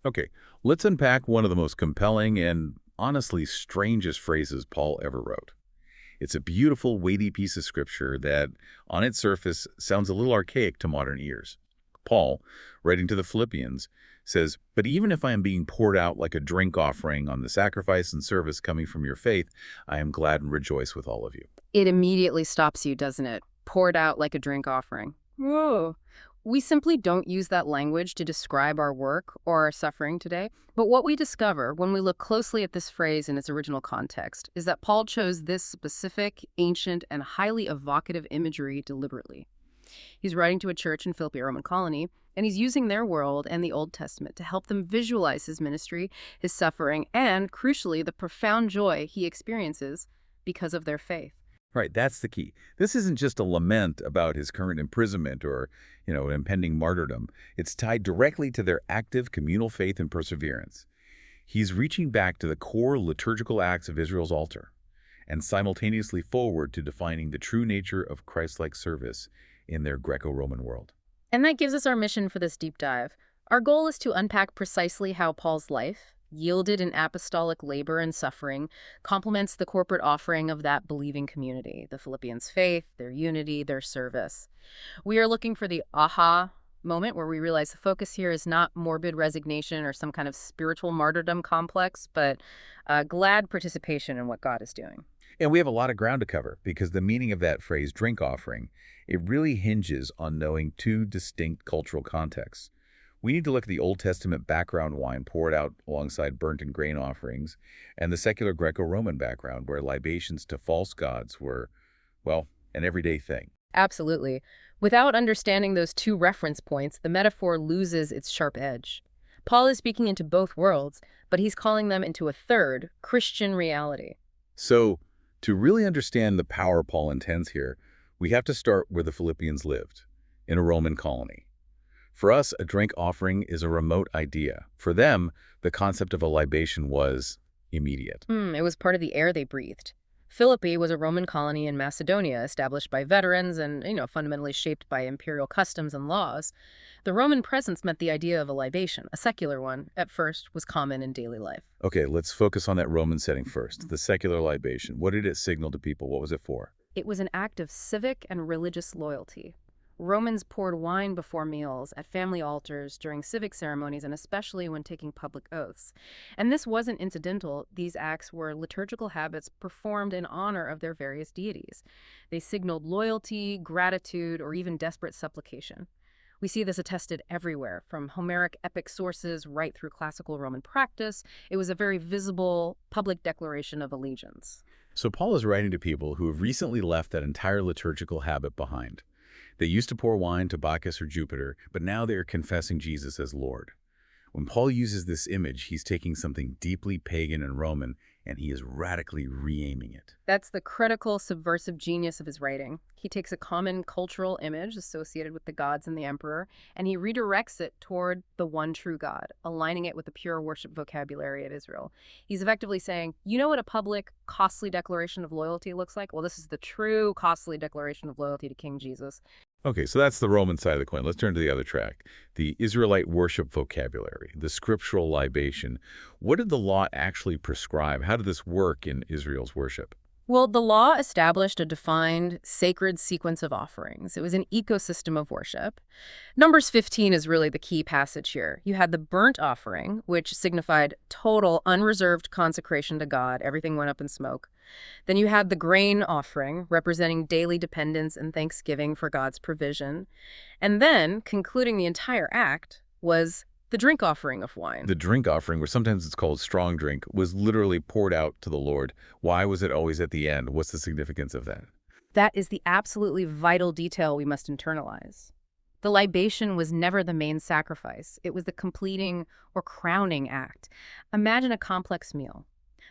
Okay, let's unpack one of the most compelling and honestly strangest phrases Paul ever wrote. It's a beautiful, weighty piece of scripture that, on its surface, sounds a little archaic to modern ears. Paul, writing to the Philippians, says, "But even if I am being poured out like a drink offering on the sacrifice and service coming from your faith, I am glad and rejoice with all of you." It immediately stops you, doesn't it? Poured out like a drink offering. Whoa. We simply don't use that language to describe our work or our suffering today. But what we discover when we look closely at this phrase in its original context is that Paul chose this specific, ancient, and highly evocative imagery deliberately. He's writing to a church in Philippi, a Roman colony, and he's using their world and the Old Testament to help them visualize his ministry, his suffering, and, crucially, the profound joy he experiences because of their faith. Right, that's the key. This isn't just a lament about his current imprisonment or, impending martyrdom. It's tied directly to their active communal faith and perseverance. He's reaching back to the core liturgical acts of Israel's altar and simultaneously forward to defining the true nature of Christ-like service in their Greco-Roman world. And that gives us our mission for this deep dive. Our goal is to unpack precisely how Paul's life, yielded in apostolic labor and suffering, complements the corporate offering of that believing community, the Philippians' faith, their unity, their service. We are looking for the aha moment where we realize the focus here is not morbid resignation or some kind of spiritual martyrdom complex, but glad participation in what God is doing. And we have a lot of ground to cover because the meaning of that phrase, drink offering, it really hinges on knowing two distinct cultural contexts. We need to look at the Old Testament background wine poured out alongside burnt and grain offerings, and the secular Greco-Roman background where libations to false gods were, well, an everyday thing. Absolutely. Without understanding those two reference points, the metaphor loses its sharp edge. Paul is speaking into both worlds, but he's calling them into a third, Christian reality. So, to really understand the power Paul intends here, we have to start where the Philippians lived, in a Roman colony. For us, a drink offering is a remote idea. For them, the concept of a libation was immediate. It was part of the air they breathed. Philippi was a Roman colony in Macedonia, established by veterans and, fundamentally shaped by imperial customs and laws. The Roman presence meant the idea of a libation, a secular one, at first, was common in daily life. Okay, let's focus on that Roman setting first. The secular libation. What did it signal to people? What was it for? It was an act of civic and religious loyalty. Romans poured wine before meals, at family altars, during civic ceremonies, and especially when taking public oaths. And this wasn't incidental. These acts were liturgical habits performed in honor of their various deities. They signaled loyalty, gratitude, or even desperate supplication. We see this attested everywhere, from Homeric epic sources right through classical Roman practice. It was a very visible public declaration of allegiance. So Paul is writing to people who have recently left that entire liturgical habit behind. They used to pour wine to Bacchus or Jupiter, but now they are confessing Jesus as Lord. When Paul uses this image, he's taking something deeply pagan and Roman, and he is radically re-aiming it. That's the critical subversive genius of his writing. He takes a common cultural image associated with the gods and the emperor, and he redirects it toward the one true God, aligning it with the pure worship vocabulary of Israel. He's effectively saying, you know what a public, costly declaration of loyalty looks like? Well, this is the true, costly declaration of loyalty to King Jesus. Okay, so that's the Roman side of the coin. Let's turn to the other track, the Israelite worship vocabulary, the scriptural libation. What did the law actually prescribe? How did this work in Israel's worship? Well, the law established a defined sacred sequence of offerings. It was an ecosystem of worship. Numbers 15 is really the key passage here. You had the burnt offering, which signified total, unreserved consecration to God. Everything went up in smoke. Then you had the grain offering, representing daily dependence and thanksgiving for God's provision. And then, concluding the entire act, was the drink offering of wine. The drink offering, or sometimes it's called strong drink, was literally poured out to the Lord. Why was it always at the end? What's the significance of that? That is the absolutely vital detail we must internalize. The libation was never the main sacrifice. It was the completing or crowning act. Imagine a complex meal.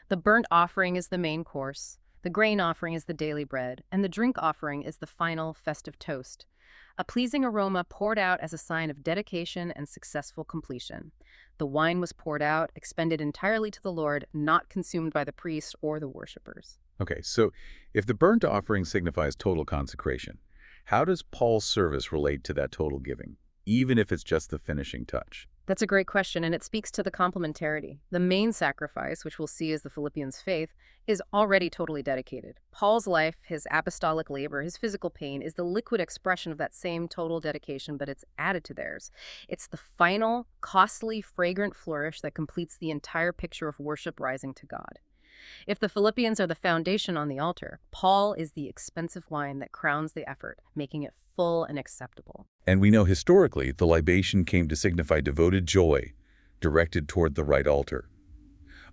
The burnt offering is the main course, the grain offering is the daily bread, and the drink offering is the final festive toast. A pleasing aroma poured out as a sign of dedication and successful completion. The wine was poured out, expended entirely to the Lord, not consumed by the priest or the worshipers. Okay, so if the burnt offering signifies total consecration, how does Paul's service relate to that total giving, even if it's just the finishing touch? That's a great question, and it speaks to the complementarity. The main sacrifice, which we'll see as the Philippians' faith, is already totally dedicated. Paul's life, his apostolic labor, his physical pain is the liquid expression of that same total dedication, but it's added to theirs. It's the final, costly, fragrant flourish that completes the entire picture of worship rising to God. If the Philippians are the foundation on the altar, Paul is the expensive wine that crowns the effort, making it full and acceptable. And we know historically the libation came to signify devoted joy, directed toward the right altar.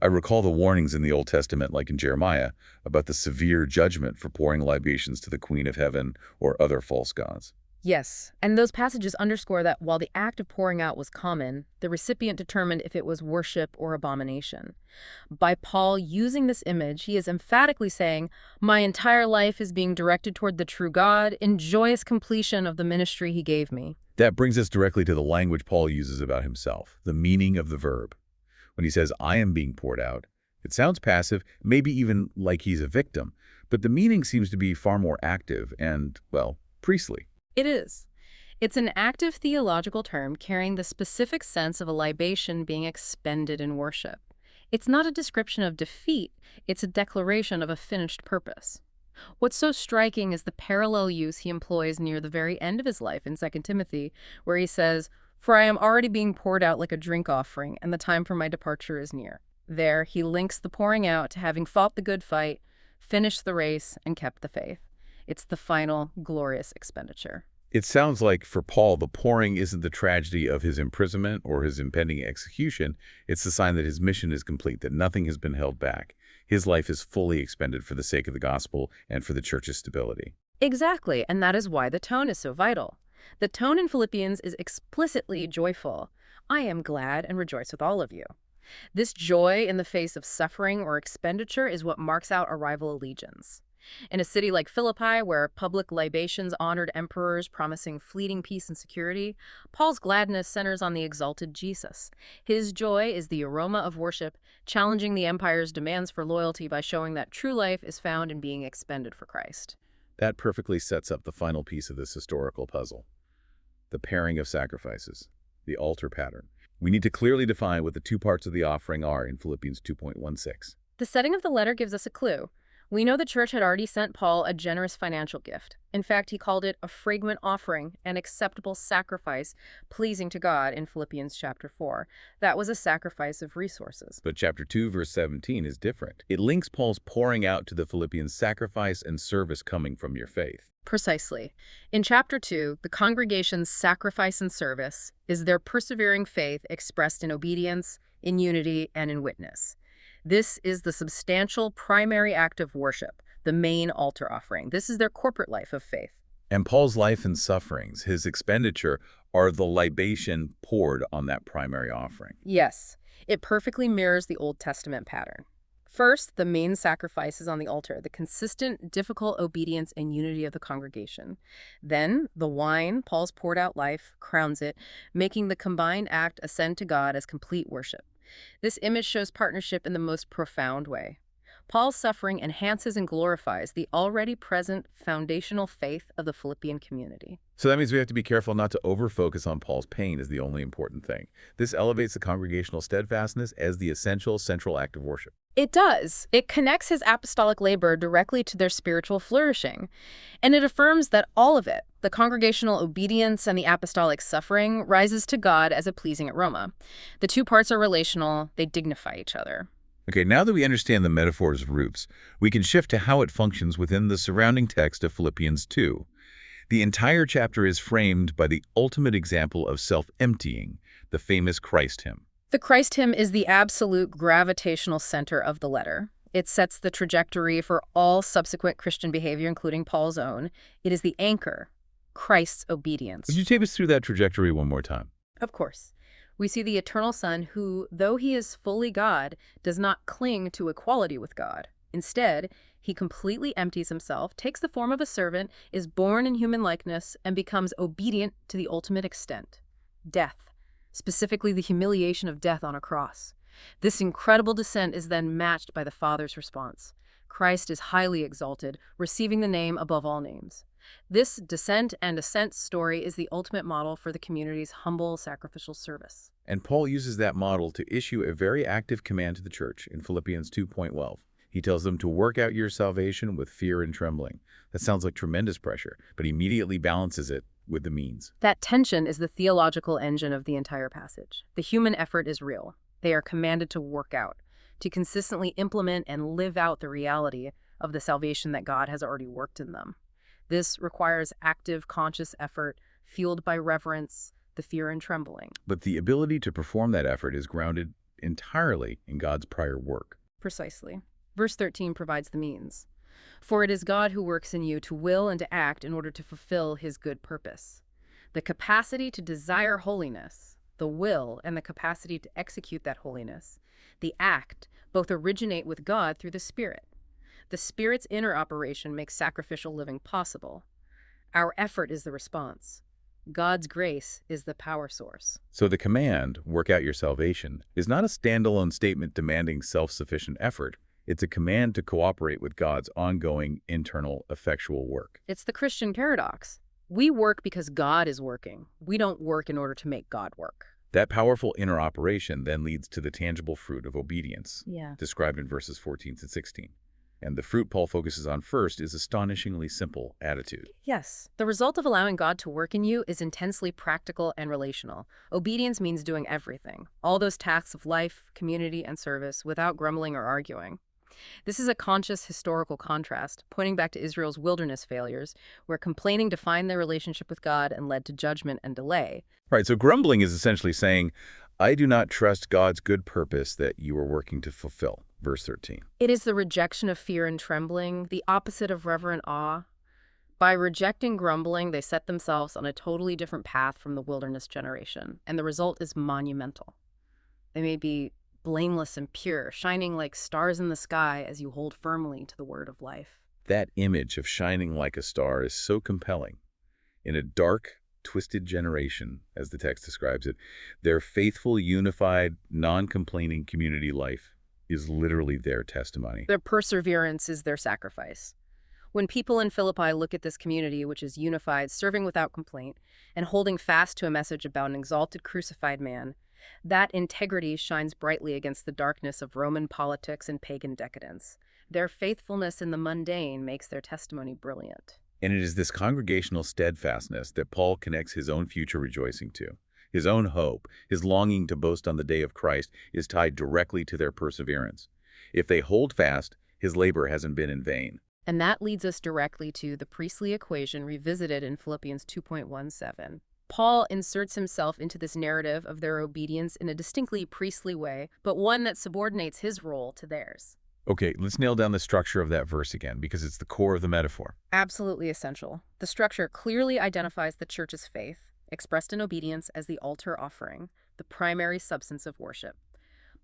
I recall the warnings in the Old Testament, like in Jeremiah, about the severe judgment for pouring libations to the Queen of Heaven or other false gods. Yes, and those passages underscore that while the act of pouring out was common, the recipient determined if it was worship or abomination. By Paul using this image, he is emphatically saying, "My entire life is being directed toward the true God in joyous completion of the ministry he gave me." That brings us directly to the language Paul uses about himself, the meaning of the verb. When he says, "I am being poured out," it sounds passive, maybe even like he's a victim, but the meaning seems to be far more active and, well, priestly. It is. It's an active theological term carrying the specific sense of a libation being expended in worship. It's not a description of defeat, it's a declaration of a finished purpose. What's so striking is the parallel use he employs near the very end of his life in 2 Timothy, where he says, "For I am already being poured out like a drink offering, and the time for my departure is near." There, he links the pouring out to having fought the good fight, finished the race, and kept the faith. It's the final, glorious expenditure. It sounds like for Paul, the pouring isn't the tragedy of his imprisonment or his impending execution. It's the sign that his mission is complete, that nothing has been held back. His life is fully expended for the sake of the gospel and for the church's stability. Exactly, and that is why the tone is so vital. The tone in Philippians is explicitly joyful. "I am glad and rejoice with all of you." This joy in the face of suffering or expenditure is what marks out a rival allegiance. In a city like Philippi, where public libations honored emperors promising fleeting peace and security, Paul's gladness centers on the exalted Jesus. His joy is the aroma of worship, challenging the empire's demands for loyalty by showing that true life is found in being expended for Christ. That perfectly sets up the final piece of this historical puzzle, the pairing of sacrifices, the altar pattern. We need to clearly define what the two parts of the offering are in Philippians 2.16. The setting of the letter gives us a clue. We know the church had already sent Paul a generous financial gift. In fact, he called it a fragrant offering, an acceptable sacrifice, pleasing to God in Philippians chapter 4. That was a sacrifice of resources. But chapter 2, verse 17 is different. It links Paul's pouring out to the Philippians' sacrifice and service coming from your faith. Precisely. In chapter 2, the congregation's sacrifice and service is their persevering faith expressed in obedience, in unity, and in witness. This is the substantial primary act of worship, the main altar offering. This is their corporate life of faith. And Paul's life and sufferings, his expenditure, are the libation poured on that primary offering. Yes, it perfectly mirrors the Old Testament pattern. First, the main sacrifice is on the altar, the consistent, difficult obedience and unity of the congregation. Then, the wine, Paul's poured out life, crowns it, making the combined act ascend to God as complete worship. This image shows partnership in the most profound way. Paul's suffering enhances and glorifies the already present foundational faith of the Philippian community. So that means we have to be careful not to over-focus on Paul's pain as the only important thing. This elevates the congregational steadfastness as the essential central act of worship. It does. It connects his apostolic labor directly to their spiritual flourishing. And it affirms that all of it, the congregational obedience and the apostolic suffering, rises to God as a pleasing aroma. The two parts are relational. They dignify each other. Okay, now that we understand the metaphor's roots, we can shift to how it functions within the surrounding text of Philippians 2. The entire chapter is framed by the ultimate example of self-emptying, the famous Christ hymn. The Christ hymn is the absolute gravitational center of the letter. It sets the trajectory for all subsequent Christian behavior, including Paul's own. It is the anchor, Christ's obedience. Would you take us through that trajectory one more time? Of course. We see the eternal Son who, though he is fully God, does not cling to equality with God. Instead, he completely empties himself, takes the form of a servant, is born in human likeness, and becomes obedient to the ultimate extent, death, specifically the humiliation of death on a cross. This incredible descent is then matched by the Father's response. Christ is highly exalted, receiving the name above all names. This descent and ascent story is the ultimate model for the community's humble sacrificial service. And Paul uses that model to issue a very active command to the church in Philippians 2:12. He tells them to work out your salvation with fear and trembling. That sounds like tremendous pressure, but he immediately balances it with the means. That tension is the theological engine of the entire passage. The human effort is real. They are commanded to work out, to consistently implement and live out the reality of the salvation that God has already worked in them. This requires active, conscious effort, fueled by reverence, the fear and trembling. But the ability to perform that effort is grounded entirely in God's prior work. Precisely. Verse 13 provides the means. For it is God who works in you to will and to act in order to fulfill his good purpose. The capacity to desire holiness, the will, and the capacity to execute that holiness, the act, both originate with God through the Spirit. The Spirit's inner operation makes sacrificial living possible. Our effort is the response. God's grace is the power source. So the command, work out your salvation, is not a standalone statement demanding self-sufficient effort. It's a command to cooperate with God's ongoing, internal, effectual work. It's the Christian paradox. We work because God is working. We don't work in order to make God work. That powerful inner operation then leads to the tangible fruit of obedience, Yeah. described in verses 14 to 16. And the fruit Paul focuses on first is astonishingly simple attitude. Yes. The result of allowing God to work in you is intensely practical and relational. Obedience means doing everything, all those tasks of life, community, and service, without grumbling or arguing. This is a conscious historical contrast, pointing back to Israel's wilderness failures, where complaining defined their relationship with God and led to judgment and delay. Right, so grumbling is essentially saying, I do not trust God's good purpose that you are working to fulfill. Verse 13. It is the rejection of fear and trembling, the opposite of reverent awe. By rejecting grumbling, they set themselves on a totally different path from the wilderness generation, and the result is monumental. They may be blameless and pure, shining like stars in the sky as you hold firmly to the word of life. That image of shining like a star is so compelling. In a dark, twisted generation, as the text describes it, their faithful, unified, non-complaining community life is literally their testimony. Their perseverance is their sacrifice. When people in Philippi look at this community, which is unified, serving without complaint, and holding fast to a message about an exalted crucified man, that integrity shines brightly against the darkness of Roman politics and pagan decadence. Their faithfulness in the mundane makes their testimony brilliant. And it is this congregational steadfastness that Paul connects his own future rejoicing to. His own hope, his longing to boast on the day of Christ, is tied directly to their perseverance. If they hold fast, his labor hasn't been in vain. And that leads us directly to the priestly equation revisited in Philippians 2:17. Paul inserts himself into this narrative of their obedience in a distinctly priestly way, but one that subordinates his role to theirs. Okay, let's nail down the structure of that verse again, because it's the core of the metaphor. Absolutely essential. The structure clearly identifies the church's faith, expressed in obedience as the altar offering, the primary substance of worship.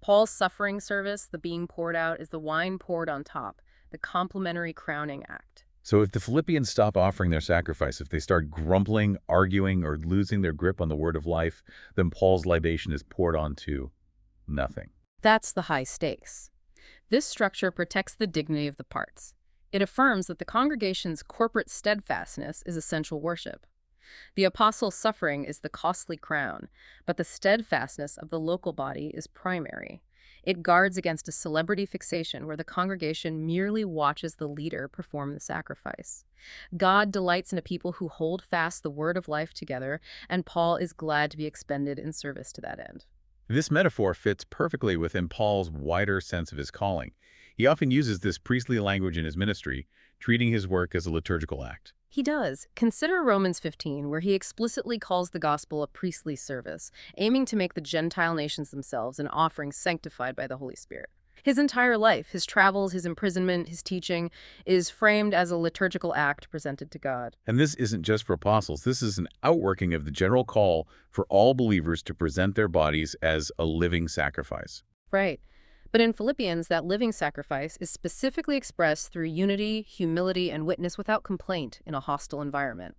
Paul's suffering service, the being poured out, is the wine poured on top, the complementary crowning act. So if the Philippians stop offering their sacrifice, if they start grumbling, arguing, or losing their grip on the word of life, then Paul's libation is poured onto nothing. That's the high stakes. This structure protects the dignity of the parts. It affirms that the congregation's corporate steadfastness is essential worship. The apostle's suffering is the costly crown, but the steadfastness of the local body is primary. It guards against a celebrity fixation where the congregation merely watches the leader perform the sacrifice. God delights in a people who hold fast the word of life together, and Paul is glad to be expended in service to that end. This metaphor fits perfectly within Paul's wider sense of his calling. He often uses this priestly language in his ministry, treating his work as a liturgical act. He does. Consider Romans 15, where he explicitly calls the gospel a priestly service, aiming to make the Gentile nations themselves an offering sanctified by the Holy Spirit. His entire life, his travels, his imprisonment, his teaching, is framed as a liturgical act presented to God. And this isn't just for apostles. This is an outworking of the general call for all believers to present their bodies as a living sacrifice. Right. But in Philippians, that living sacrifice is specifically expressed through unity, humility, and witness without complaint in a hostile environment.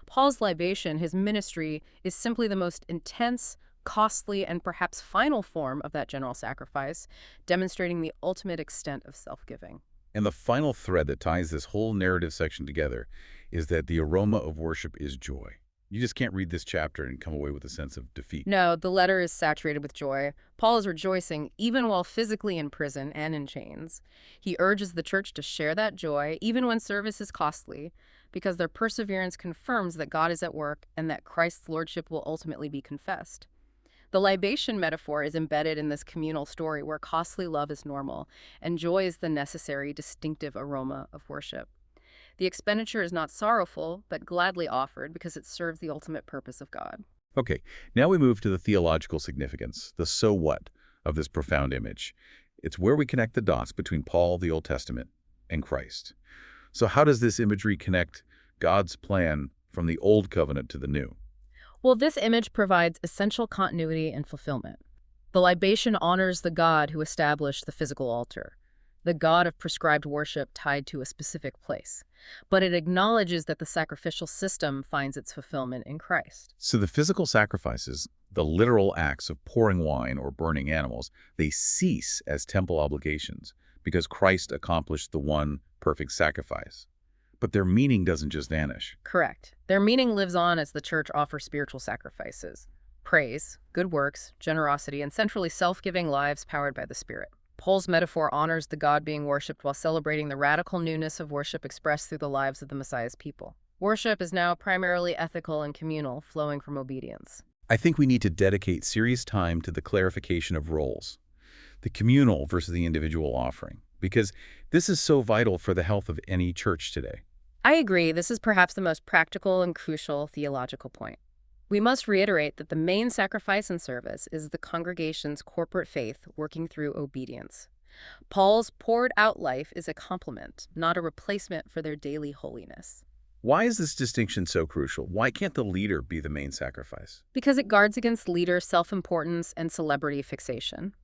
Paul's libation, his ministry, is simply the most intense, costly, and perhaps final form of that general sacrifice, demonstrating the ultimate extent of self-giving. And the final thread that ties this whole narrative section together is that the aroma of worship is joy. You just can't read this chapter and come away with a sense of defeat. No, the letter is saturated with joy. Paul is rejoicing even while physically in prison and in chains. He urges the church to share that joy even when service is costly, because their perseverance confirms that God is at work and that Christ's lordship will ultimately be confessed. The libation metaphor is embedded in this communal story where costly love is normal and joy is the necessary, distinctive aroma of worship. The expenditure is not sorrowful, but gladly offered because it serves the ultimate purpose of God. Okay, now we move to the theological significance, the so what of this profound image. It's where we connect the dots between Paul, the Old Testament, and Christ. So how does this imagery connect God's plan from the Old Covenant to the New? Well, this image provides essential continuity and fulfillment. The libation honors the God who established the physical altar, the God of prescribed worship tied to a specific place. But it acknowledges that the sacrificial system finds its fulfillment in Christ. So the physical sacrifices, the literal acts of pouring wine or burning animals, they cease as temple obligations because Christ accomplished the one perfect sacrifice. But their meaning doesn't just vanish. Correct. Their meaning lives on as the church offers spiritual sacrifices, praise, good works, generosity, and centrally self-giving lives powered by the Spirit. Paul's metaphor honors the God being worshipped while celebrating the radical newness of worship expressed through the lives of the Messiah's people. Worship is now primarily ethical and communal, flowing from obedience. I think we need to dedicate serious time to the clarification of roles, the communal versus the individual offering, because this is so vital for the health of any church today. I agree, this is perhaps the most practical and crucial theological point. We must reiterate that the main sacrifice and service is the congregation's corporate faith working through obedience. Paul's poured-out life is a complement, not a replacement for their daily holiness. Why is this distinction so crucial? Why can't the leader be the main sacrifice? Because it guards against leader self-importance and celebrity fixation.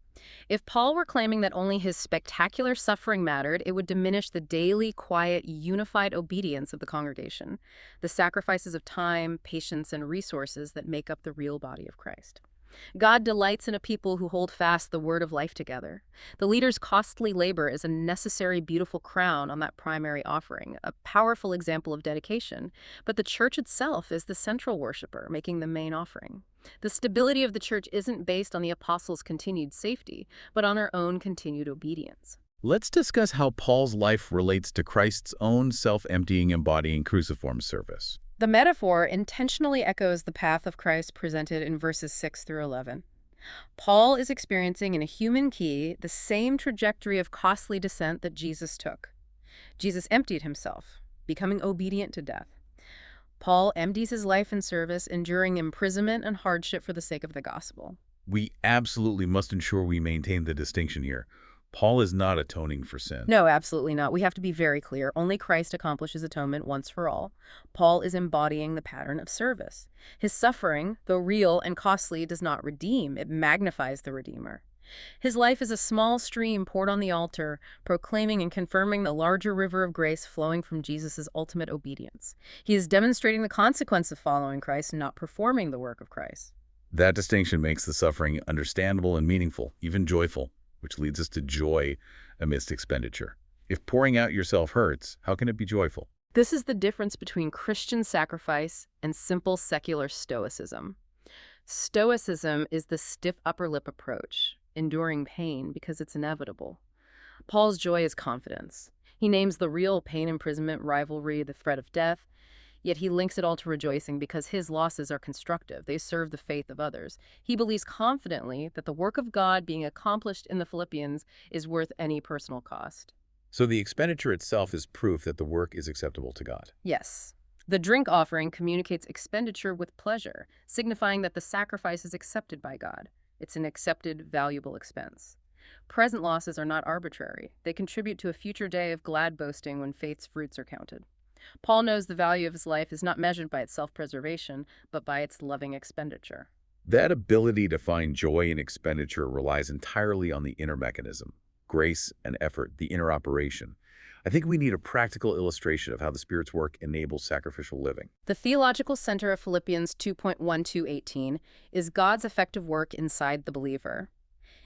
If Paul were claiming that only his spectacular suffering mattered, it would diminish the daily, quiet, unified obedience of the congregation, the sacrifices of time, patience, and resources that make up the real body of Christ. God delights in a people who hold fast the word of life together. The leader's costly labor is a necessary, beautiful crown on that primary offering, a powerful example of dedication. But the church itself is the central worshiper, making the main offering. The stability of the church isn't based on the apostles' continued safety, but on our own continued obedience. Let's discuss how Paul's life relates to Christ's own self-emptying, embodying cruciform service. The metaphor intentionally echoes the path of Christ presented in verses 6 through 11. Paul is experiencing in a human key the same trajectory of costly descent that Jesus took. Jesus emptied himself, becoming obedient to death. Paul empties his life in service, enduring imprisonment and hardship for the sake of the gospel. We absolutely must ensure we maintain the distinction here. Paul is not atoning for sin. No, absolutely not. We have to be very clear. Only Christ accomplishes atonement once for all. Paul is embodying the pattern of service. His suffering, though real and costly, does not redeem. It magnifies the Redeemer. His life is a small stream poured on the altar, proclaiming and confirming the larger river of grace flowing from Jesus' ultimate obedience. He is demonstrating the consequence of following Christ and not performing the work of Christ. That distinction makes the suffering understandable and meaningful, even joyful, which leads us to joy amidst expenditure. If pouring out yourself hurts, how can it be joyful? This is the difference between Christian sacrifice and simple secular stoicism. Stoicism is the stiff upper lip approach, enduring pain because it's inevitable. Paul's joy is confidence. He names the real pain, imprisonment, rivalry, the threat of death, yet he links it all to rejoicing because his losses are constructive. They serve the faith of others. He believes confidently that the work of God being accomplished in the Philippians is worth any personal cost. So the expenditure itself is proof that the work is acceptable to God. Yes. The drink offering communicates expenditure with pleasure, signifying that the sacrifice is accepted by God. It's an accepted, valuable expense. Present losses are not arbitrary. They contribute to a future day of glad boasting when faith's fruits are counted. Paul knows the value of his life is not measured by its self-preservation, but by its loving expenditure. That ability to find joy in expenditure relies entirely on the inner mechanism, grace and effort, the inner operation. I think we need a practical illustration of how the Spirit's work enables sacrificial living. The theological center of Philippians 2:1-18 is God's effective work inside the believer.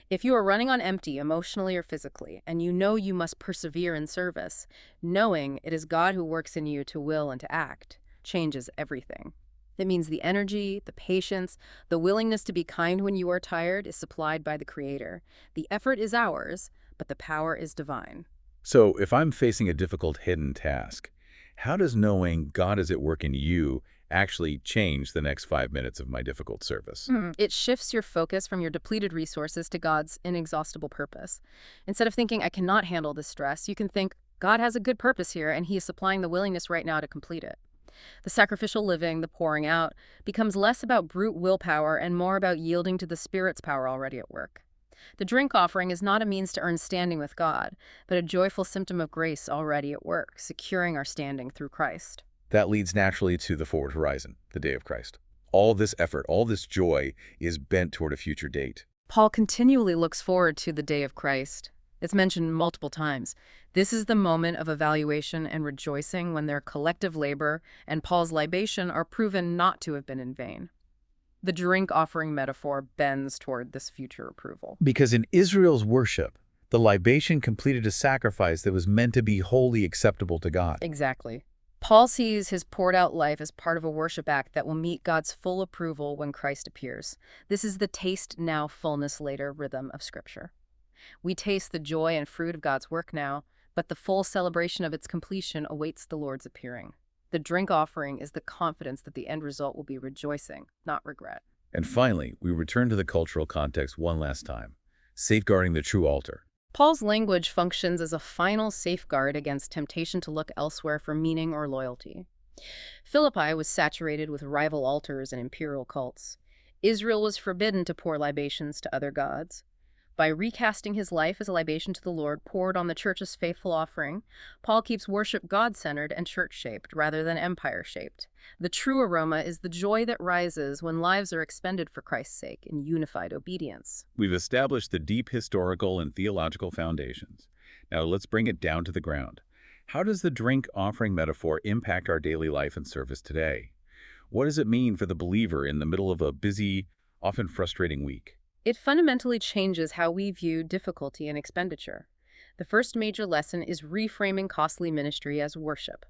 If you are running on empty, emotionally or physically, and you know you must persevere in service, knowing it is God who works in you to will and to act, changes everything. It means the energy, the patience, the willingness to be kind when you are tired is supplied by the Creator. The effort is ours, but the power is divine. So if I'm facing a difficult hidden task, how does knowing God is at work in you actually change the next 5 minutes of my difficult service? It shifts your focus from your depleted resources to God's inexhaustible purpose. Instead of thinking, I cannot handle this stress, you can think, God has a good purpose here, and He is supplying the willingness right now to complete it. The sacrificial living, the pouring out, becomes less about brute willpower and more about yielding to the Spirit's power already at work. The drink offering is not a means to earn standing with God, but a joyful symptom of grace already at work, securing our standing through Christ. That leads naturally to the forward horizon, the day of Christ. All this effort, all this joy is bent toward a future date. Paul continually looks forward to the day of Christ. It's mentioned multiple times. This is the moment of evaluation and rejoicing when their collective labor and Paul's libation are proven not to have been in vain. The drink offering metaphor bends toward this future approval. Because in Israel's worship, the libation completed a sacrifice that was meant to be wholly acceptable to God. Exactly. Paul sees his poured-out life as part of a worship act that will meet God's full approval when Christ appears. This is the taste now, fullness later rhythm of Scripture. We taste the joy and fruit of God's work now, but the full celebration of its completion awaits the Lord's appearing. The drink offering is the confidence that the end result will be rejoicing, not regret. And finally, we return to the cultural context one last time, safeguarding the true altar. Paul's language functions as a final safeguard against temptation to look elsewhere for meaning or loyalty. Philippi was saturated with rival altars and imperial cults. Israel was forbidden to pour libations to other gods. By recasting his life as a libation to the Lord poured on the church's faithful offering, Paul keeps worship God-centered and church-shaped rather than empire-shaped. The true aroma is the joy that rises when lives are expended for Christ's sake in unified obedience. We've established the deep historical and theological foundations. Now let's bring it down to the ground. How does the drink offering metaphor impact our daily life and service today? What does it mean for the believer in the middle of a busy, often frustrating week? It fundamentally changes how we view difficulty and expenditure. The first major lesson is reframing costly ministry as worship.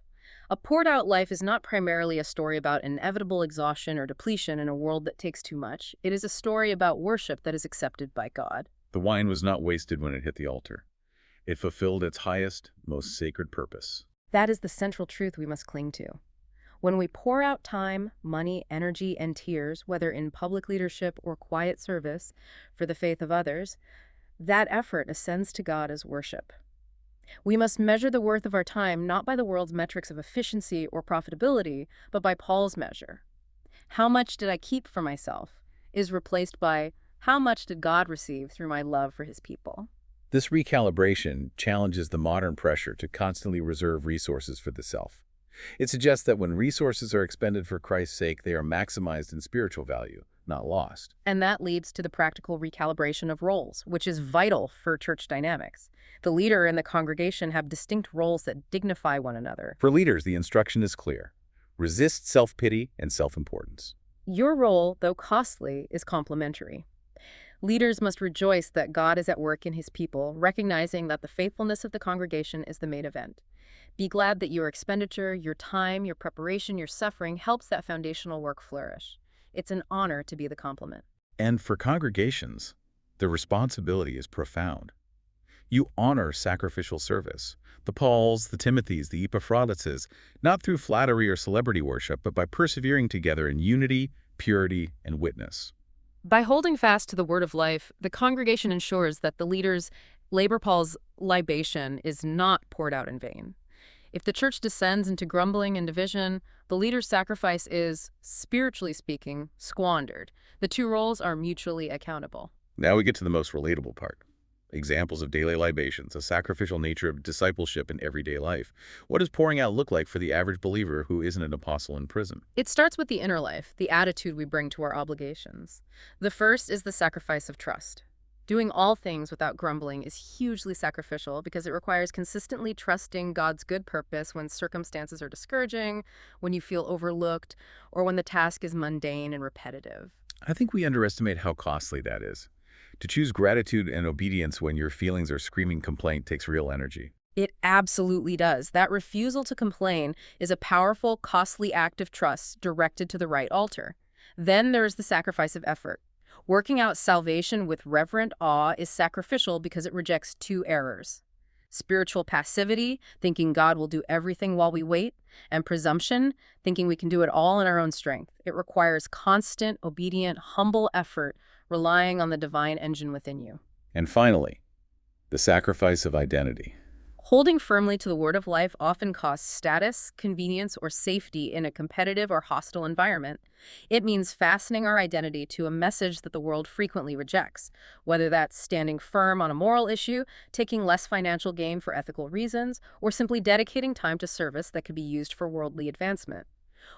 A poured-out life is not primarily a story about inevitable exhaustion or depletion in a world that takes too much. It is a story about worship that is accepted by God. The wine was not wasted when it hit the altar. It fulfilled its highest, most sacred purpose. That is the central truth we must cling to. When we pour out time, money, energy, and tears, whether in public leadership or quiet service, for the faith of others, that effort ascends to God as worship. We must measure the worth of our time not by the world's metrics of efficiency or profitability, but by Paul's measure. How much did I keep for myself is replaced by how much did God receive through my love for His people. This recalibration challenges the modern pressure to constantly reserve resources for the self. It suggests that when resources are expended for Christ's sake, they are maximized in spiritual value, not lost. And that leads to the practical recalibration of roles, which is vital for church dynamics. The leader and the congregation have distinct roles that dignify one another. For leaders, the instruction is clear. Resist self-pity and self-importance. Your role, though costly, is complementary. Leaders must rejoice that God is at work in His people, recognizing that the faithfulness of the congregation is the main event. Be glad that your expenditure, your time, your preparation, your suffering helps that foundational work flourish. It's an honor to be the complement. And for congregations, the responsibility is profound. You honor sacrificial service, the Pauls, the Timothys, the Epaphroditus, not through flattery or celebrity worship, but by persevering together in unity, purity, and witness. By holding fast to the word of life, the congregation ensures that the leader's labor, Paul's libation, is not poured out in vain. If the church descends into grumbling and division, the leader's sacrifice is, spiritually speaking, squandered. The two roles are mutually accountable. Now we get to the most relatable part. Examples of daily libations, a sacrificial nature of discipleship in everyday life. What does pouring out look like for the average believer who isn't an apostle in prison? It starts with the inner life, the attitude we bring to our obligations. The first is the sacrifice of trust. Doing all things without grumbling is hugely sacrificial because it requires consistently trusting God's good purpose when circumstances are discouraging, when you feel overlooked, or when the task is mundane and repetitive. I think we underestimate how costly that is. To choose gratitude and obedience when your feelings are screaming complaint takes real energy. It absolutely does. That refusal to complain is a powerful, costly act of trust directed to the right altar. Then there's the sacrifice of effort. Working out salvation with reverent awe is sacrificial because it rejects two errors: spiritual passivity, thinking God will do everything while we wait, and presumption, thinking we can do it all in our own strength. It requires constant, obedient, humble effort, relying on the divine engine within you. And finally, the sacrifice of identity. Holding firmly to the word of life often costs status, convenience, or safety in a competitive or hostile environment. It means fastening our identity to a message that the world frequently rejects, whether that's standing firm on a moral issue, taking less financial gain for ethical reasons, or simply dedicating time to service that could be used for worldly advancement.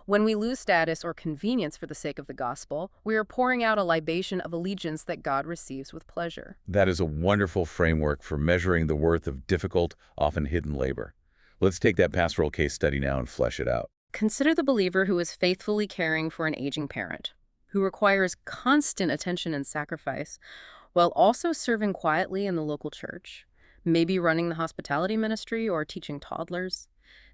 When we lose status or convenience for the sake of the gospel, we are pouring out a libation of allegiance that God receives with pleasure. That is a wonderful framework for measuring the worth of difficult, often hidden labor. Let's take that pastoral case study now and flesh it out. Consider the believer who is faithfully caring for an aging parent, who requires constant attention and sacrifice, while also serving quietly in the local church, maybe running the hospitality ministry or teaching toddlers.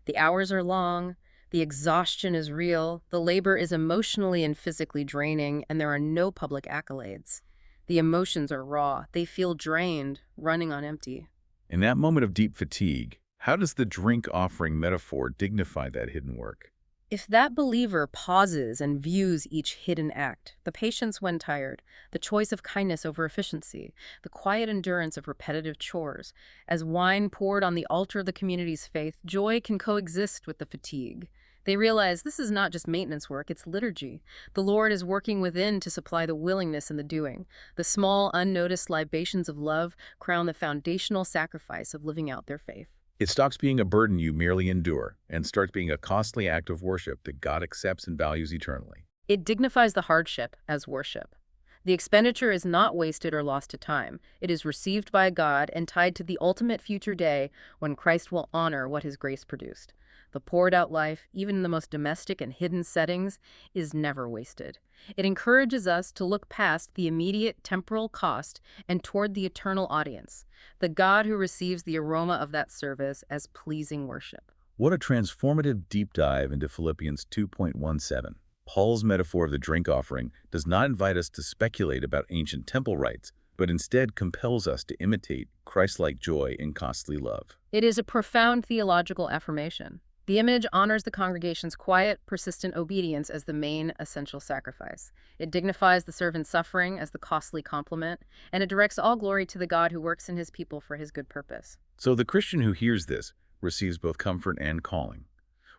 The hours are long, the exhaustion is real, the labor is emotionally and physically draining, and there are no public accolades. The emotions are raw, they feel drained, running on empty. In that moment of deep fatigue, how does the drink offering metaphor dignify that hidden work? If that believer pauses and views each hidden act, the patience when tired, the choice of kindness over efficiency, the quiet endurance of repetitive chores, as wine poured on the altar of the community's faith, joy can coexist with the fatigue. They realize this is not just maintenance work, it's liturgy. The Lord is working within to supply the willingness and the doing. The small, unnoticed libations of love crown the foundational sacrifice of living out their faith. It stops being a burden you merely endure and starts being a costly act of worship that God accepts and values eternally. It dignifies the hardship as worship. The expenditure is not wasted or lost to time. It is received by God and tied to the ultimate future day when Christ will honor what his grace produced. The poured-out life, even in the most domestic and hidden settings, is never wasted. It encourages us to look past the immediate temporal cost and toward the eternal audience, the God who receives the aroma of that service as pleasing worship. What a transformative deep dive into Philippians 2.17. Paul's metaphor of the drink offering does not invite us to speculate about ancient temple rites, but instead compels us to imitate Christ-like joy in costly love. It is a profound theological affirmation. The image honors the congregation's quiet, persistent obedience as the main essential sacrifice. It dignifies the servant's suffering as the costly compliment, and it directs all glory to the God who works in his people for his good purpose. So the Christian who hears this receives both comfort and calling.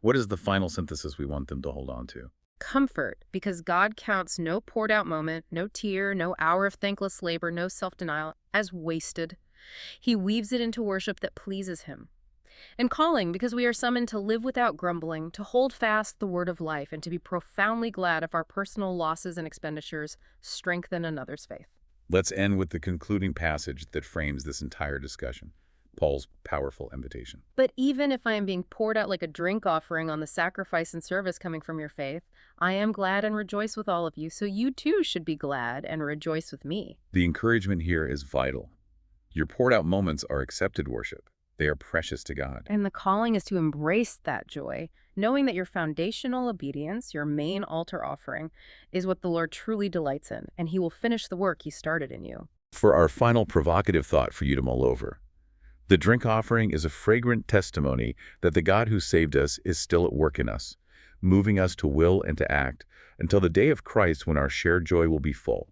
What is the final synthesis we want them to hold on to? Comfort, because God counts no poured-out moment, no tear, no hour of thankless labor, no self-denial as wasted. He weaves it into worship that pleases him. And calling, because we are summoned to live without grumbling, to hold fast the word of life, and to be profoundly glad if our personal losses and expenditures strengthen another's faith. Let's end with the concluding passage that frames this entire discussion, Paul's powerful invitation. But even if I am being poured out like a drink offering on the sacrifice and service coming from your faith, I am glad and rejoice with all of you, so you too should be glad and rejoice with me. The encouragement here is vital. Your poured out moments are accepted worship. They are precious to God. And the calling is to embrace that joy, knowing that your foundational obedience, your main altar offering, is what the Lord truly delights in, and he will finish the work he started in you. For our final provocative thought for you to mull over, the drink offering is a fragrant testimony that the God who saved us is still at work in us, moving us to will and to act until the day of Christ when our shared joy will be full.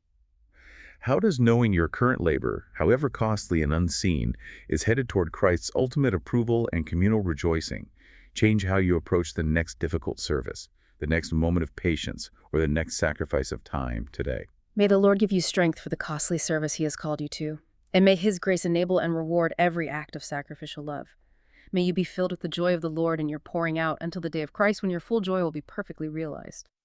How does knowing your current labor, however costly and unseen, is headed toward Christ's ultimate approval and communal rejoicing, change how you approach the next difficult service, the next moment of patience, or the next sacrifice of time today? May the Lord give you strength for the costly service he has called you to, and may his grace enable and reward every act of sacrificial love. May you be filled with the joy of the Lord in your pouring out until the day of Christ when your full joy will be perfectly realized.